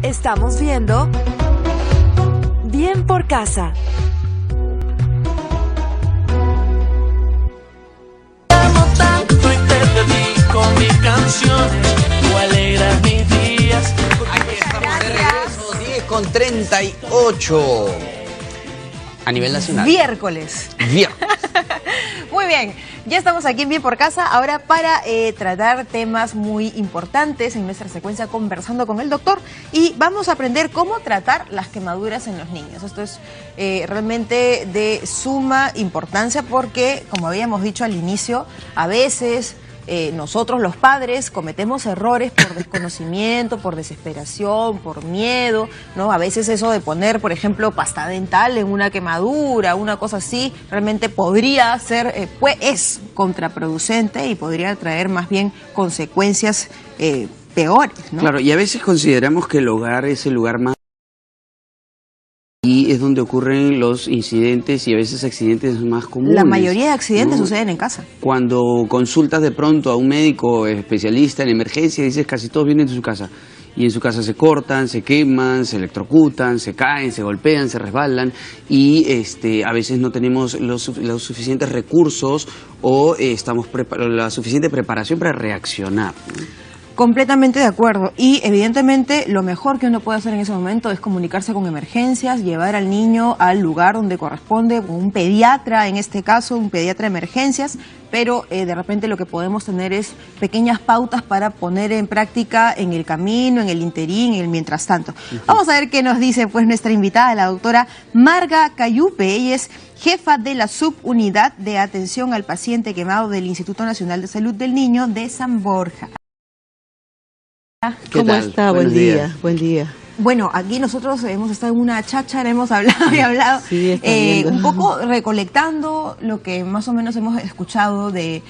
Estamos viendo Bien por Casa. Amo tanto y te dedico mis canciones, tú alegras mis días. Aquí estamos de regreso, 10:38 a nivel nacional. Miércoles. Muy bien, ya estamos aquí en Bien por Casa, ahora para tratar temas muy importantes en nuestra secuencia Conversando con el Doctor, y vamos a aprender cómo tratar las quemaduras en los niños. Esto es realmente de suma importancia porque, como habíamos dicho al inicio, a veces nosotros los padres cometemos errores por desconocimiento, por desesperación, por miedo, ¿no? A veces eso de poner, por ejemplo, pasta dental en una quemadura, una cosa así, realmente podría ser, pues es contraproducente y podría traer más bien consecuencias peores, ¿no? Claro, y a veces consideramos que el hogar es el lugar más... Y es donde ocurren los incidentes y a veces accidentes más comunes. La mayoría de accidentes, ¿no?, suceden en casa. Cuando consultas de pronto a un médico especialista en emergencia, dices casi todos vienen de su casa. Y en su casa se cortan, se queman, se electrocutan, se caen, se golpean, se resbalan. Y a veces no tenemos los suficientes recursos o la suficiente preparación para reaccionar, ¿no? Completamente de acuerdo, y evidentemente lo mejor que uno puede hacer en ese momento es comunicarse con emergencias, llevar al niño al lugar donde corresponde, con un pediatra, en este caso un pediatra de emergencias, pero de repente lo que podemos tener es pequeñas pautas para poner en práctica en el camino, en el interín, en el mientras tanto. Vamos a ver qué nos dice pues nuestra invitada, la doctora Marga Cayupe. Ella es jefa de la subunidad de atención al paciente quemado del Instituto Nacional de Salud del Niño de San Borja. ¿Cómo está? Buen día, buen día. Bueno, aquí nosotros hemos estado en una cháchara, hemos hablado y hablado, sí, un poco recolectando lo que más o menos hemos escuchado de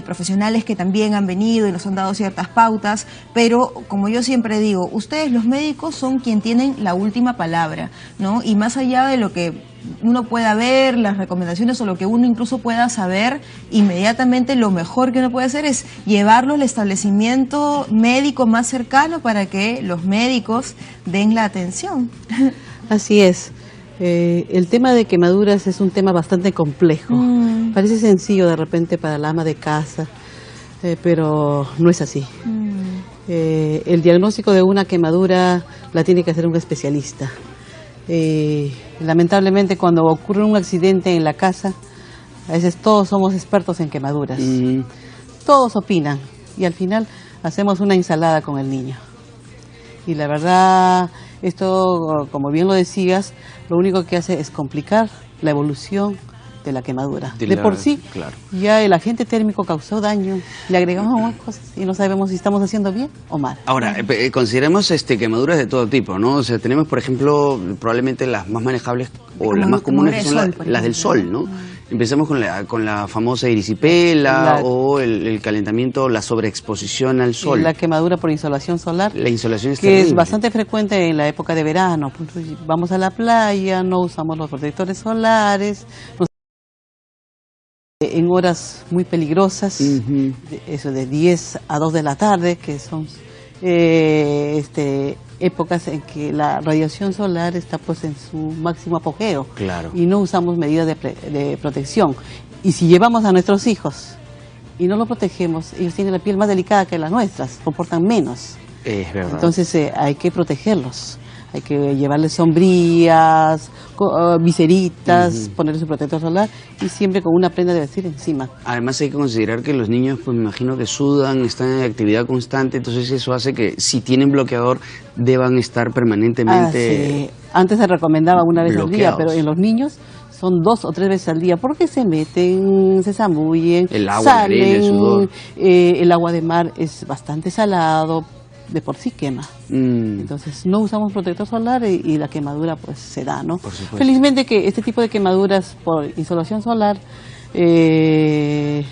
profesionales que también han venido y nos han dado ciertas pautas, pero como yo siempre digo, ustedes los médicos son quien tienen la última palabra, ¿no? Y más allá de lo que uno pueda ver, las recomendaciones o lo que uno incluso pueda saber, inmediatamente lo mejor que uno puede hacer es llevarlo al establecimiento médico más cercano para que los médicos den la atención. Así es. El tema de quemaduras es un tema bastante complejo. Parece sencillo de repente para la ama de casa, pero no es así. El diagnóstico de una quemadura la tiene que hacer un especialista. Lamentablemente cuando ocurre un accidente en la casa, a veces todos somos expertos en quemaduras. Todos opinan y al final hacemos una ensalada con el niño. Y la verdad, esto, como bien lo decías, lo único que hace es complicar la evolución de la quemadura. De por sí, claro, ya el agente térmico causó daño, le agregamos más cosas y no sabemos si estamos haciendo bien o mal. Ahora, consideremos quemaduras de todo tipo, ¿no? O sea, tenemos, por ejemplo, probablemente las más manejables o las más comunes que son las del sol, ¿no? Empecemos con la famosa erisipela o el calentamiento, la sobreexposición al sol. La quemadura por insolación solar. La insolación es que terrible. es bastante frecuente en la época de verano. Vamos a la playa, no usamos los protectores solares, en horas muy peligrosas, eso de 10 a 2 de la tarde, que son épocas en que la radiación solar está pues en su máximo apogeo. Claro. Y no usamos medidas de protección. Y si llevamos a nuestros hijos y no los protegemos, ellos tienen la piel más delicada que las nuestras, comportan menos. Es verdad. Entonces hay que protegerlos. Hay que llevarles sombrillas, viseritas, ponerles su protector solar y siempre con una prenda de vestir encima. Además hay que considerar que los niños, pues me imagino que sudan, están en actividad constante, entonces eso hace que si tienen bloqueador deban estar permanentemente... Sí. Antes se recomendaba una vez al día, bloqueados. pero en los niños son 2 o 3 veces al día porque se meten, se zambullen, El agua, salen, la arena, el sudor. El agua de mar es bastante salado, de por sí quema. Entonces no usamos protector solar y la quemadura pues se da, ¿no? Por supuesto. Felizmente que este tipo de quemaduras por insolación solar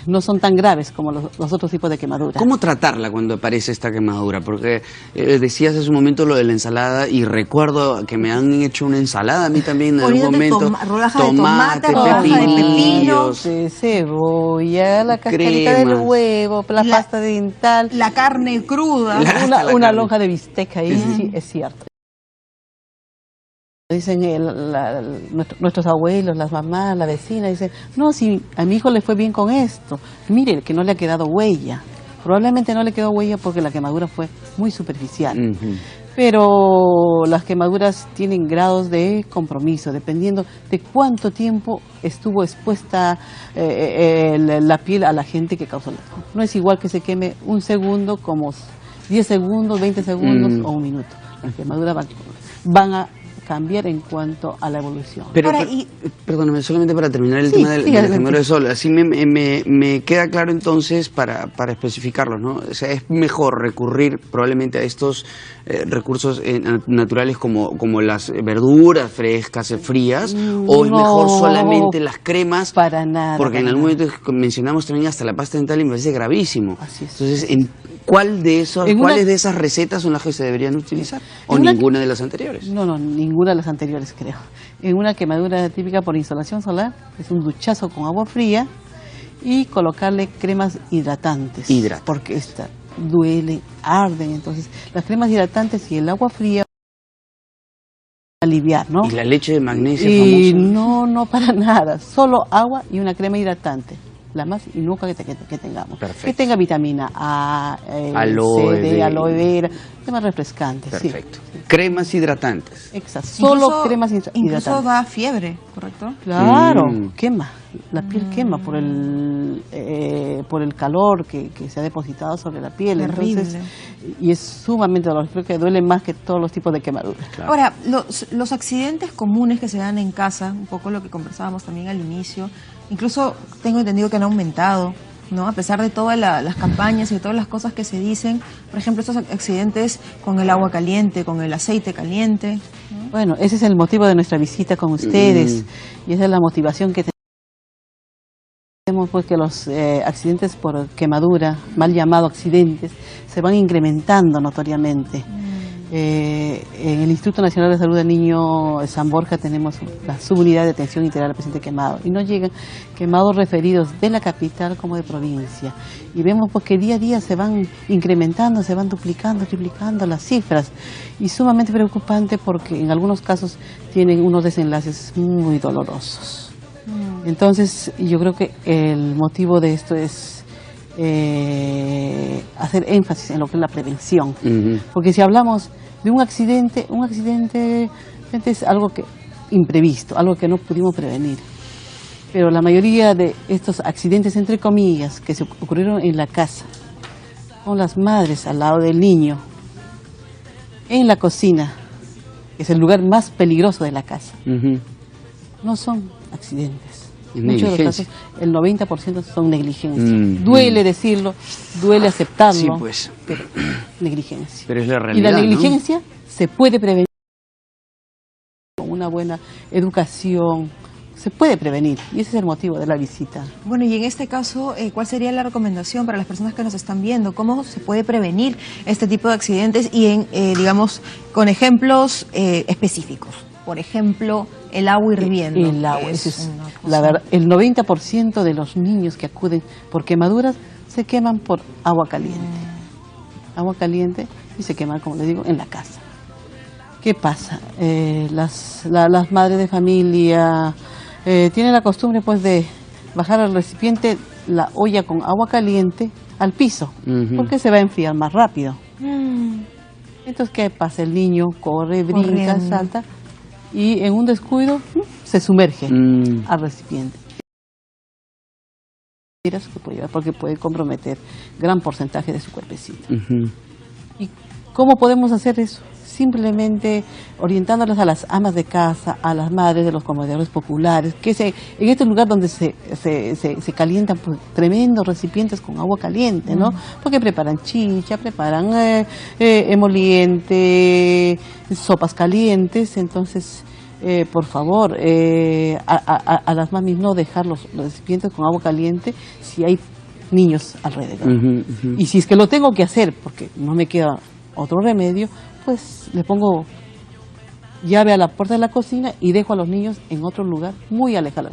no son tan graves como los otros tipos de quemaduras. ¿Cómo tratarla cuando aparece esta quemadura? Porque decías hace un momento lo de la ensalada y recuerdo que me han hecho una ensalada a mí también en algún momento. Rodajas de tomate, rodajas de pepinillos, de cebolla, la cascarita del huevo, la pasta dental, la carne cruda, una lonja de bistec ahí, sí, es cierto. Dicen nuestros abuelos, las mamás, la vecina, dicen, no, si a mi hijo le fue bien con esto, mire que no le ha quedado huella. Probablemente no le quedó huella porque la quemadura fue muy superficial. Pero las quemaduras tienen grados de compromiso, dependiendo de cuánto tiempo estuvo expuesta la piel a la gente que causó. No es igual que se queme un segundo como 10 segundos, 20 segundos o un minuto. Las quemaduras van a cambiar en cuanto a la evolución. Pero, perdóname, solamente para terminar el tema del quemadura de sol, así me queda claro entonces para especificarlo, ¿no? O sea, es mejor recurrir probablemente a estos recursos naturales como las verduras frescas, frías, o es mejor solamente las cremas. Para nada. Porque en algún momento mencionamos también hasta la pasta dental y me parece gravísimo. Así es. Entonces, ¿cuáles de esas recetas son las que se deberían utilizar? ¿O ninguna de las anteriores? No, ninguna de las anteriores creo. En una quemadura típica por insolación solar es un duchazo con agua fría y colocarle cremas hidratantes. Porque esta duele, arden. Entonces las cremas hidratantes y el agua fría aliviar, ¿no? ¿Y la leche de magnesia famosa? No, para nada. Solo agua y una crema hidratante. La más inocua que tengamos. Perfecto. Que tenga vitamina A, aloe, C, D, aloe vera, temas refrescantes. Perfecto. Sí. Cremas hidratantes. Exacto. Solo cremas hidratantes. Incluso da fiebre, ¿correcto? Claro, quema. La piel quema por el calor que se ha depositado sobre la piel. Terrible. Entonces, y es sumamente doloroso. Creo que duele más que todos los tipos de quemaduras. Claro. Ahora, los accidentes comunes que se dan en casa, un poco lo que conversábamos también al inicio, incluso tengo entendido que han aumentado, ¿no? A pesar de todas las campañas y de todas las cosas que se dicen, por ejemplo, estos accidentes con el agua caliente, con el aceite caliente, ¿no? Bueno, ese es el motivo de nuestra visita con ustedes y esa es la motivación que tenemos, pues que los accidentes por quemadura, mal llamados accidentes, se van incrementando notoriamente. En el Instituto Nacional de Salud del Niño San Borja tenemos la subunidad de atención integral al paciente quemado y nos llegan quemados referidos de la capital como de provincia y vemos pues que día a día se van incrementando, se van duplicando, triplicando las cifras y sumamente preocupante porque en algunos casos tienen unos desenlaces muy dolorosos. Entonces yo creo que el motivo de esto es hacer énfasis en lo que es la prevención, porque si hablamos de un accidente es algo que imprevisto, algo que no pudimos prevenir, pero la mayoría de estos accidentes entre comillas que se ocurrieron en la casa, con las madres al lado del niño, en la cocina, que es el lugar más peligroso de la casa, no son accidentes. En muchos de los casos, el 90% son negligencia. Duele decirlo, duele aceptarlo, sí, pues. pero negligencia. Pero es la realidad, y la negligencia, ¿no? se puede prevenir con una buena educación, se puede prevenir y ese es el motivo de la visita. Bueno, y en este caso, ¿cuál sería la recomendación para las personas que nos están viendo? ¿Cómo se puede prevenir este tipo de accidentes y digamos, con ejemplos específicos? Por ejemplo, el agua hirviendo. El agua, la verdad, el 90% de los niños que acuden por quemaduras se queman por agua caliente. Agua caliente y se queman, como les digo, en la casa. ¿Qué pasa? Las madres de familia tienen la costumbre pues de bajar al recipiente la olla con agua caliente al piso, porque se va a enfriar más rápido. Entonces, ¿qué pasa? El niño corre, brinca, salta y en un descuido se sumerge al recipiente. Porque puede comprometer gran porcentaje de su cuerpecito. ¿Y cómo podemos hacer eso? Simplemente orientándolas a las amas de casa, a las madres de los comedores populares, que en este lugar donde se calientan pues, tremendos recipientes con agua caliente, ¿no? Porque preparan chicha, preparan emoliente, sopas calientes, entonces por favor, a las mamis no dejar los recipientes con agua caliente si hay niños alrededor. Y si es que lo tengo que hacer, porque no me queda otro remedio, pues le pongo llave a la puerta de la cocina y dejo a los niños en otro lugar muy alejado.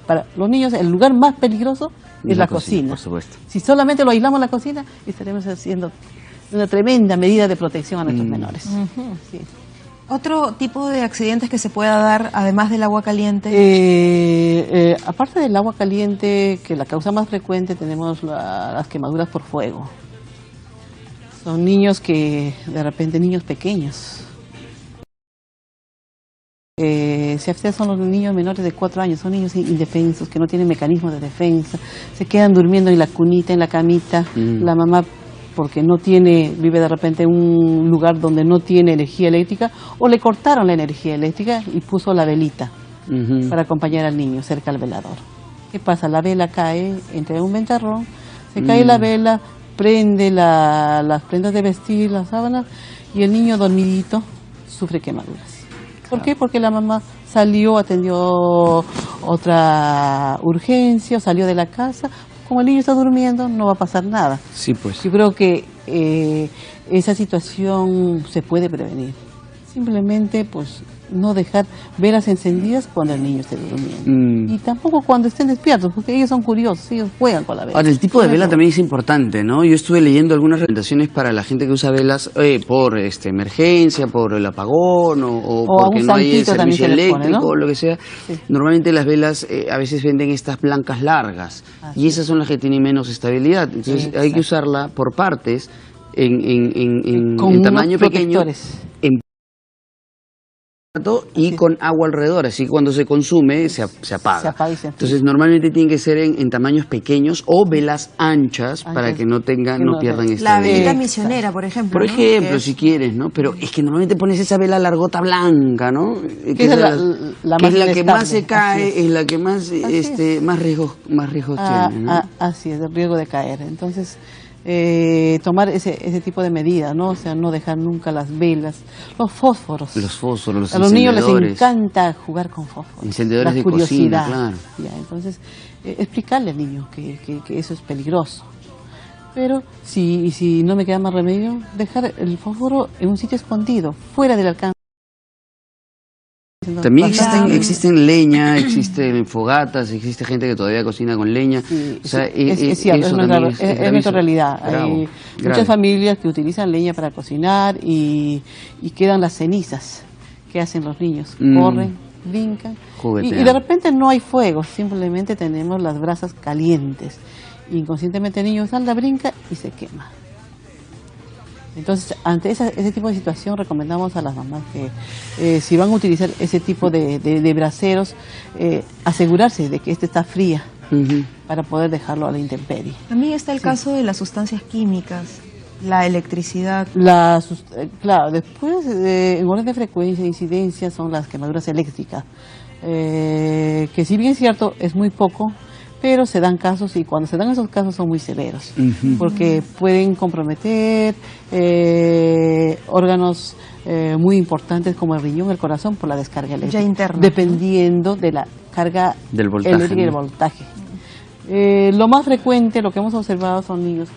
Para los niños el lugar más peligroso es la cocina. Por supuesto. Si solamente lo aislamos en la cocina, estaremos haciendo una tremenda medida de protección a nuestros menores. Sí. ¿Otro tipo de accidentes que se pueda dar, además del agua caliente? Aparte del agua caliente, que la causa más frecuente, tenemos las quemaduras por fuego. Son niños de repente, niños pequeños. Son los niños menores de 4 años, son niños indefensos, que no tienen mecanismos de defensa, se quedan durmiendo en la cunita, en la camita, la mamá porque vive de repente en un lugar donde no tiene energía eléctrica, o le cortaron la energía eléctrica y puso la velita para acompañar al niño cerca del velador. ¿Qué pasa? La vela cae entre un ventarrón, se cae la vela, prende las prendas de vestir, las sábanas, y el niño dormidito sufre quemaduras. ¿Por qué? Porque la mamá salió, atendió otra urgencia, salió de la casa. Como el niño está durmiendo, no va a pasar nada. Sí, pues. Yo creo que esa situación se puede prevenir. Simplemente, pues, no dejar velas encendidas cuando el niño esté durmiendo. Y tampoco cuando estén despiertos, porque ellos son curiosos, ellos juegan con la vela. Ahora, el tipo de vela también es importante, ¿no? Yo estuve leyendo algunas recomendaciones para la gente que usa velas por emergencia, por el apagón o porque no hay servicio eléctrico, ¿no? O lo que sea. Sí. Normalmente las velas a veces venden estas blancas largas y esas son las que tienen menos estabilidad. Entonces hay que usarla por partes en tamaño pequeño, y con agua alrededor, así que cuando se consume se apaga. Entonces normalmente tienen que ser en tamaños pequeños o velas anchas para que no pierdan estabilidad. La velita misionera, por ejemplo. Por ejemplo, si quieres, ¿no? Pero es que normalmente pones esa vela largota blanca, ¿no? Que es la que más se cae, es la que más riesgos tiene, ¿no? Así es, el riesgo de caer. Entonces, tomar ese tipo de medidas, ¿no? O sea, no dejar nunca las velas, los fósforos. Los a los niños les encanta jugar con fósforos. Encendedores de cocina, claro. Ya, entonces, explicarle al niño que eso es peligroso. Pero si no me queda más remedio, dejar el fósforo en un sitio escondido, fuera del alcance. También existen leña, existen fogatas, existe gente que todavía cocina con leña. Sí, o sea, es cierto, es nuestra realidad. Hay muchas familias que utilizan leña para cocinar y quedan las cenizas que hacen los niños. Corren, brincan y de repente no hay fuego, simplemente tenemos las brasas calientes. Inconscientemente el niño salta, brinca y se quema. Entonces, ante ese tipo de situación, recomendamos a las mamás que si van a utilizar ese tipo de braseros, asegurarse de que está fría para poder dejarlo a la intemperie. También está el caso de las sustancias químicas, la electricidad. Claro, después, en orden de frecuencia e incidencia, son las quemaduras eléctricas, que si bien es cierto, es muy poco, pero se dan casos y cuando se dan esos casos son muy severos, porque pueden comprometer órganos muy importantes como el riñón, el corazón, por la descarga eléctrica, ya interna, dependiendo de la carga del voltaje, eléctrica y el voltaje. Lo más frecuente, lo que hemos observado, son niños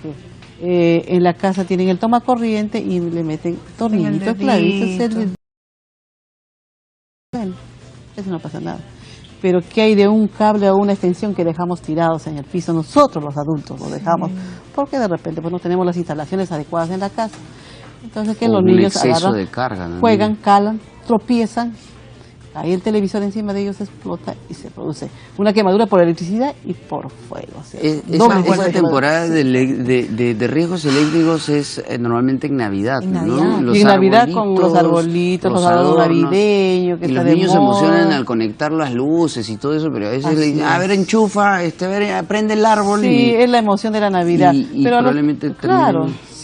que en la casa tienen el tomacorriente y le meten tornillitos, clavitos. Bueno, eso no pasa nada. Pero ¿qué hay de un cable o una extensión que dejamos tirados en el piso? Nosotros los adultos lo dejamos, porque de repente pues no tenemos las instalaciones adecuadas en la casa. Entonces que los niños agarran, de carga, ¿no? Juegan, calan, tropiezan, ahí el televisor encima de ellos explota y se produce una quemadura por electricidad y por fuego. O sea, esa temporada de riesgos eléctricos es normalmente en Navidad, ¿no? Y en Navidad con los arbolitos, los adornos navideños. Y los niños se emocionan al conectar las luces y todo eso, pero a veces le dicen, a ver, enchufa, prende el árbol. Sí, es la emoción de la Navidad. Pero probablemente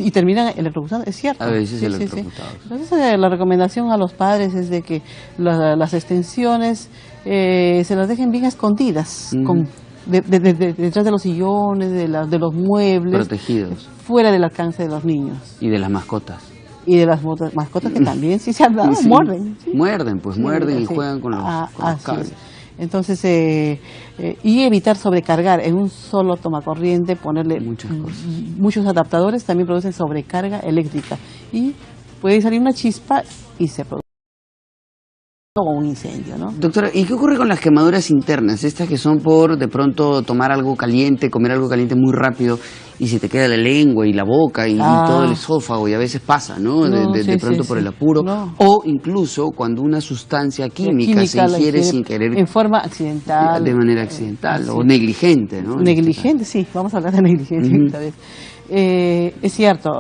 y terminan electrocutados, es cierto. A veces electrocutados. Entonces la recomendación a los padres es de que las extensiones se las dejen bien escondidas, detrás de los sillones, de los muebles. Protegidos. Fuera del alcance de los niños. Y de las mascotas. Y de las mascotas que también sí se han dado, muerden. Sí. Muerden y juegan con los cables. Entonces, y evitar sobrecargar en un solo tomacorriente, ponerle muchos adaptadores, también producen sobrecarga eléctrica y puede salir una chispa y se produce. o un incendio, ¿no? Doctora, ¿y qué ocurre con las quemaduras internas? Estas que son por de pronto tomar algo caliente, comer algo caliente muy rápido y se te queda la lengua y la boca y todo el esófago y a veces pasa, ¿no? De pronto por el apuro. No. O incluso cuando una sustancia química se ingiere sin querer. En forma accidental. De manera accidental o negligente, ¿no? Negligente, sí. Vamos a hablar de negligencia esta vez. Es cierto.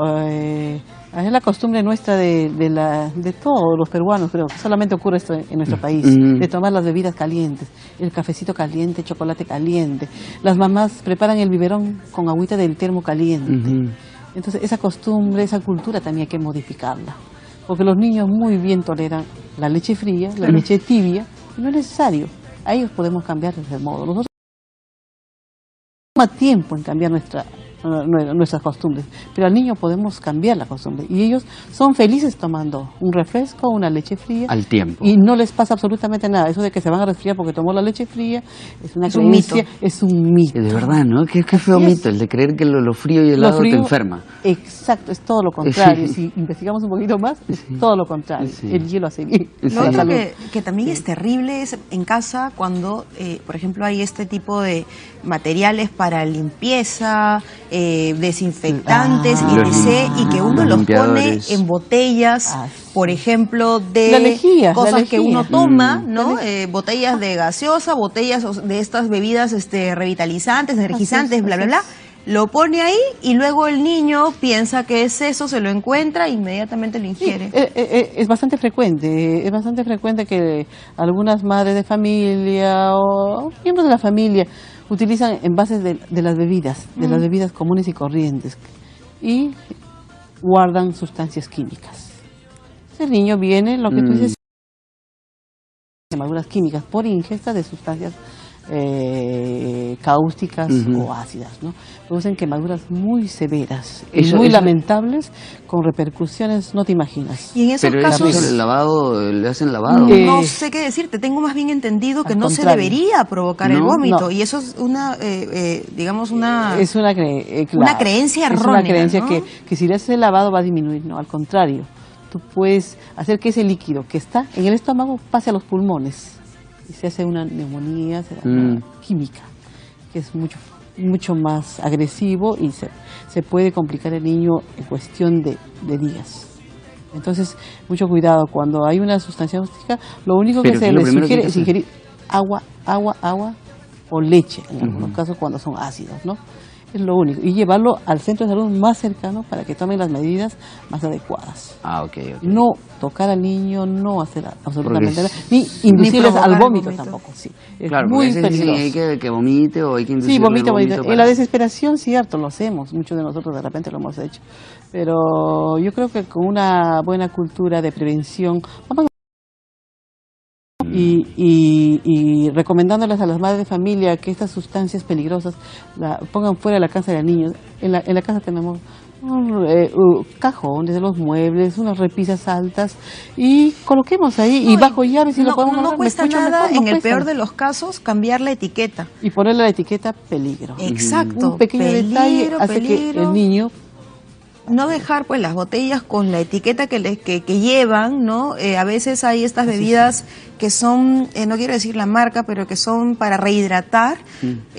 Es la costumbre nuestra de todos los peruanos, creo que solamente ocurre esto en nuestro país, de tomar las bebidas calientes, el cafecito caliente, chocolate caliente. Las mamás preparan el biberón con agüita del termo caliente. Entonces esa costumbre, esa cultura también hay que modificarla, porque los niños muy bien toleran la leche fría, la leche tibia, y no es necesario. A ellos podemos cambiar ese modo. Nosotros toma tiempo en cambiar nuestras costumbres, pero al niño podemos cambiar la costumbre y ellos son felices tomando un refresco, una leche fría al tiempo y no les pasa absolutamente nada. Eso de que se van a resfriar porque tomó la leche fría es una creencia, es un mito. De verdad, ¿no? Qué feo mito el de creer que lo frío y helado te enferma. Exacto, es todo lo contrario. Si investigamos un poquito más, es todo lo contrario. El hielo hace bien. Lo otro que también es terrible es en casa cuando, por ejemplo, hay este tipo de materiales para limpieza, desinfectantes, etc., y que uno los pone en botellas, por ejemplo, de cosas que uno toma, ¿no? Botellas de gaseosa, botellas de estas bebidas revitalizantes, energizantes, bla, bla, bla. Lo pone ahí y luego el niño piensa que es eso, se lo encuentra e inmediatamente lo ingiere. Es bastante frecuente que algunas madres de familia o miembros de la familia utilizan envases de las bebidas comunes y corrientes y guardan sustancias químicas. El niño viene, lo que tú dices, quemaduras químicas por ingesta de sustancias cáusticas o ácidas, ¿no? Producen quemaduras muy severas y muy lamentables con repercusiones no te imaginas. Y en esos casos le hacen lavado. No sé qué decirte, tengo más bien entendido que no se debería provocar el vómito y eso es una digamos una creencia errónea. Es una creencia, ¿no? que si le haces el lavado va a disminuir, no, al contrario. Tú puedes hacer que ese líquido que está en el estómago pase a los pulmones y se hace una neumonía química, que es mucho más agresivo y se puede complicar el niño en cuestión de días. Entonces, mucho cuidado. Cuando hay una sustancia tóxica, lo único que se les sugiere es ingerir agua o leche, en algunos casos cuando son ácidos, ¿no? Es lo único. Y llevarlo al centro de salud más cercano para que tomen las medidas más adecuadas. Okay. No tocar al niño, no hacer absolutamente nada, ni inducirles al vómito tampoco. Sí. Claro, es muy peligroso. Hay que vomite o hay que inducirle vomite. Para... En la desesperación, cierto, lo hacemos. Muchos de nosotros de repente lo hemos hecho. Pero yo creo que con una buena cultura de prevención, vamos y recomendándoles a las madres de familia que estas sustancias peligrosas la pongan fuera de la casa de los niños. En la casa tenemos cajones de los muebles, unas repisas altas y coloquemos ahí y bajo llave si lo podemos. No cuesta nada, en el peor de los casos, cambiar la etiqueta. Y ponerle la etiqueta peligro. Exacto. Un pequeño detalle hace que el niño... No dejar pues las botellas con la etiqueta que llevan, ¿no? A veces hay estas bebidas que son, no quiero decir la marca, pero que son para rehidratar,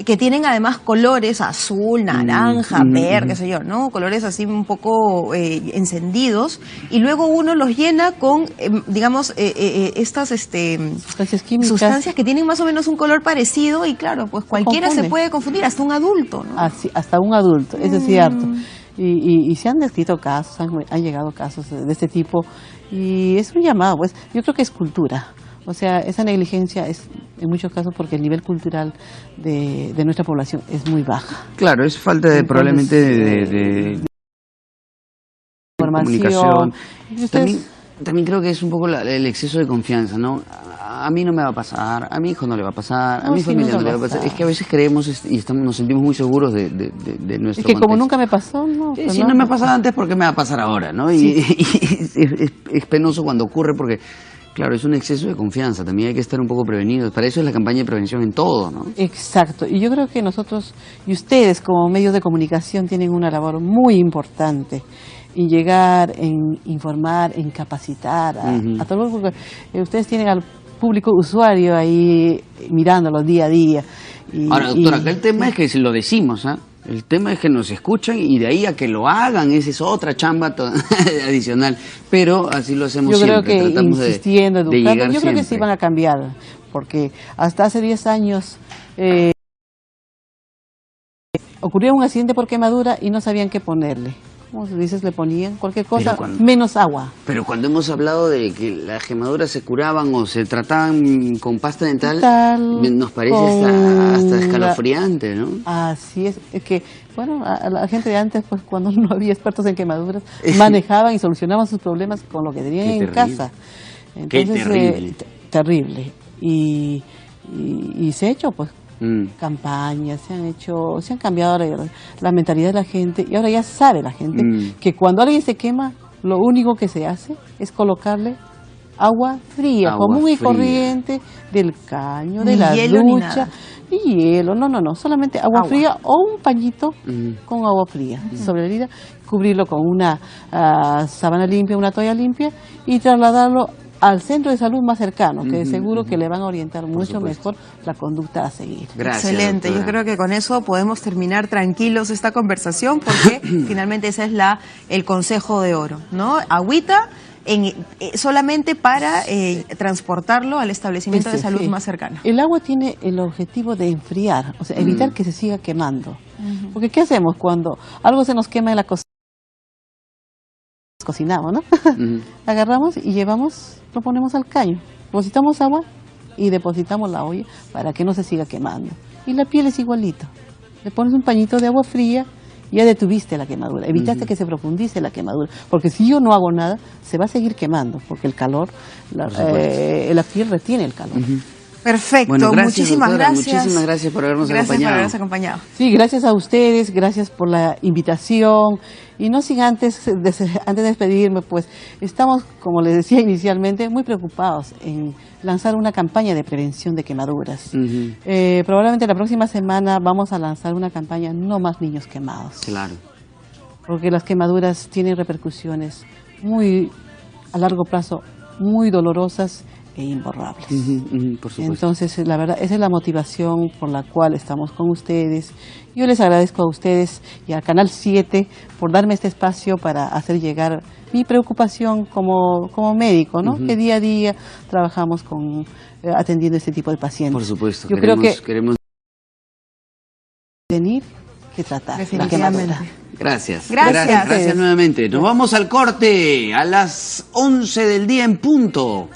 que tienen además colores azul, naranja, verde, qué sé yo, ¿no? Colores así un poco encendidos, y luego uno los llena con, digamos, estas sustancias que tienen más o menos un color parecido, y claro, pues cualquiera se puede confundir, hasta un adulto, ¿no? Hasta un adulto, eso es cierto. Y se han descrito casos, han llegado casos de este tipo, y es un llamado, pues yo creo que es cultura. O sea, esa negligencia es en muchos casos porque el nivel cultural de nuestra población es muy baja. Claro, es falta de probablemente de información. También creo que es un poco el exceso de confianza, ¿no? A mí no me va a pasar, a mi hijo no le va a pasar, a mi familia no le va a pasar. Es que a veces creemos y nos sentimos muy seguros de nuestro Es que contexto. Como nunca me pasó, no. Si no me ha pasado antes, ¿por qué me va a pasar ahora, no? Y es penoso cuando ocurre porque, claro, es un exceso de confianza. También hay que estar un poco prevenidos. Para eso es la campaña de prevención en todo, ¿no? Exacto. Y yo creo que nosotros y ustedes como medios de comunicación tienen una labor muy importante en llegar, en informar, en capacitar a todos. Porque ustedes tienen público usuario ahí mirándolo día a día. Ahora, doctora, acá el tema es que lo decimos, ¿ah? El tema es que nos escuchan y de ahí a que lo hagan, esa es otra chamba adicional. Pero así lo hacemos siempre. Yo creo que tratamos insistiendo, educando, yo creo que sí siempre. van a cambiar, porque hasta hace 10 años ocurrió un accidente por quemadura y no sabían qué ponerle. Como dices, le ponían cualquier cosa, menos agua. Pero cuando hemos hablado de que las quemaduras se curaban o se trataban con pasta dental, nos parece hasta escalofriante, ¿no? Así es que, bueno, a la gente de antes, pues cuando no había expertos en quemaduras, manejaban y solucionaban sus problemas con lo que tenían en casa. Entonces, Qué terrible. Y se ha hecho, pues, campañas, se han cambiado la mentalidad de la gente y ahora ya sabe la gente que cuando alguien se quema, lo único que se hace es colocarle agua fría, común y corriente, del caño, de la ducha, ni hielo, no, solamente agua fría o un pañito con agua fría sobre la herida, cubrirlo con una sábana limpia, una toalla limpia y trasladarlo al centro de salud más cercano, que seguro que le van a orientar mucho mejor la conducta a seguir. Gracias, excelente, doctora. Yo creo que con eso podemos terminar tranquilos esta conversación porque finalmente ese es el consejo de oro, ¿no? Agüita solamente para transportarlo al establecimiento de salud más cercano. El agua tiene el objetivo de enfriar, o sea, evitar que se siga quemando. Porque ¿qué hacemos cuando algo se nos quema en la cocina? Cocinamos, ¿no? Agarramos y lo ponemos al caño, depositamos agua y depositamos la olla para que no se siga quemando. Y la piel es igualito, le pones un pañito de agua fría y ya detuviste la quemadura, evitaste que se profundice la quemadura, porque si yo no hago nada, se va a seguir quemando, porque el calor, la piel retiene el calor. Perfecto, bueno, gracias, muchísimas doctora, gracias. Muchísimas gracias por habernos acompañado. Gracias por habernos acompañado. Sí, gracias a ustedes, gracias por la invitación. Y no sin antes de despedirme, pues estamos, como les decía inicialmente, muy preocupados en lanzar una campaña de prevención de quemaduras. Probablemente la próxima semana vamos a lanzar una campaña No Más Niños Quemados. Claro. Porque las quemaduras tienen repercusiones muy a largo plazo, muy dolorosas e imborrables. Por supuesto. Entonces, la verdad, esa es la motivación por la cual estamos con ustedes. Yo les agradezco a ustedes y al Canal 7 por darme este espacio para hacer llegar mi preocupación como médico, ¿no? Que día a día trabajamos atendiendo este tipo de pacientes. Por supuesto. Yo creo que queremos venir que tratar. Definitivamente. Gracias nuevamente. Nos vamos al corte a las 11 del día en punto.